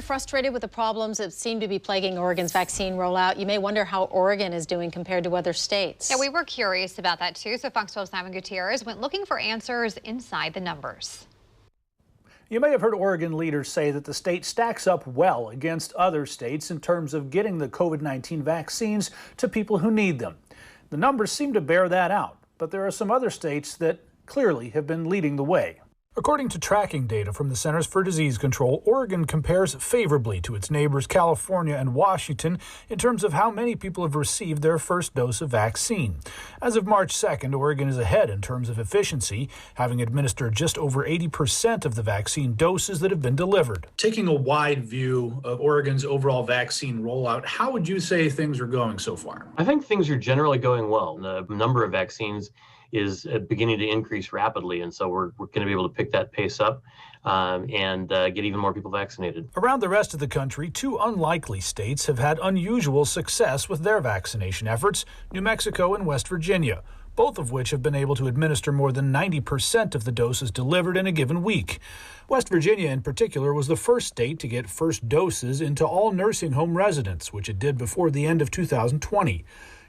Frustrated with the problems that seem to be plaguing Oregon's vaccine rollout, you may wonder how Oregon is doing compared to other states. Yeah, we were curious about that too. So Fox 12's Simon Gutierrez went looking for answers inside the numbers. You may have heard Oregon leaders say that the state stacks up well against other states in terms of getting the COVID-19 vaccines to people who need them. The numbers seem to bear that out, but there are some other states that clearly have been leading the way. According to tracking data from the Centers for Disease Control, Oregon compares favorably to its neighbors California and Washington in terms of how many people have received their first dose of vaccine. As of March 2nd, Oregon is ahead in terms of efficiency, having administered just over 80% of the vaccine doses that have been delivered. Taking a wide view of Oregon's overall vaccine rollout, how would you say things are going so far? I think things are generally going well. The number of vaccines is beginning to increase rapidly, and so we're going to be able to pick that pace up and get even more people vaccinated. Around the rest of the country, two unlikely states have had unusual success with their vaccination efforts, New Mexico and West Virginia, both of which have been able to administer more than 90% of the doses delivered in a given week. West Virginia in particular was the first state to get first doses into all nursing home residents, which it did before the end of 2020.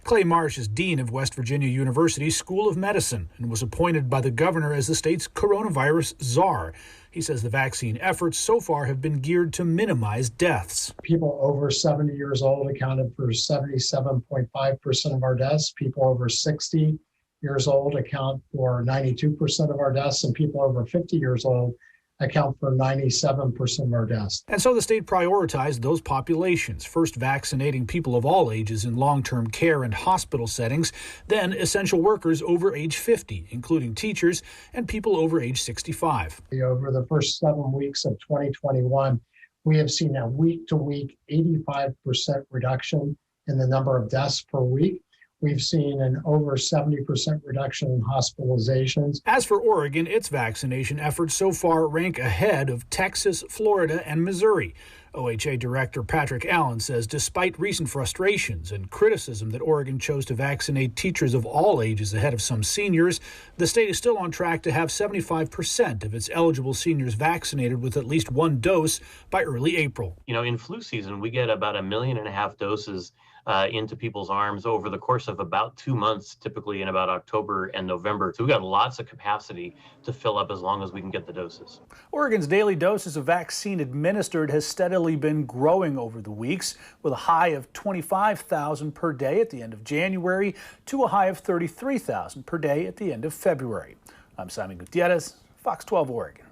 Clay Marsh is dean of West Virginia University School of Medicine and was appointed by the governor as the state's coronavirus czar. He says the vaccine efforts so far have been geared to minimize deaths. People over 70 years old accounted for 77.5% of our deaths. People over 60 years old account for 92% of our deaths, and people over 50 years old account for 97% of our deaths. And so the state prioritized those populations, first vaccinating people of all ages in long-term care and hospital settings, then essential workers over age 50, including teachers and people over age 65. Over the first 7 weeks of 2021, we have seen a week-to-week 85% reduction in the number of deaths per week. We've seen an over 70% reduction in hospitalizations. As for Oregon, its vaccination efforts so far rank ahead of Texas, Florida, and Missouri. OHA Director Patrick Allen says despite recent frustrations and criticism that Oregon chose to vaccinate teachers of all ages ahead of some seniors, the state is still on track to have 75% of its eligible seniors vaccinated with at least one dose by early April. You know, in flu season, we get about 1.5 million doses into people's arms over the course of about 2 months, typically in about October and November. So we've got lots of capacity to fill up as long as we can get the doses. Oregon's daily doses of vaccine administered has steadily been growing over the weeks, with a high of 25,000 per day at the end of January to a high of 33,000 per day at the end of February. I'm Simon Gutierrez, Fox 12 Oregon.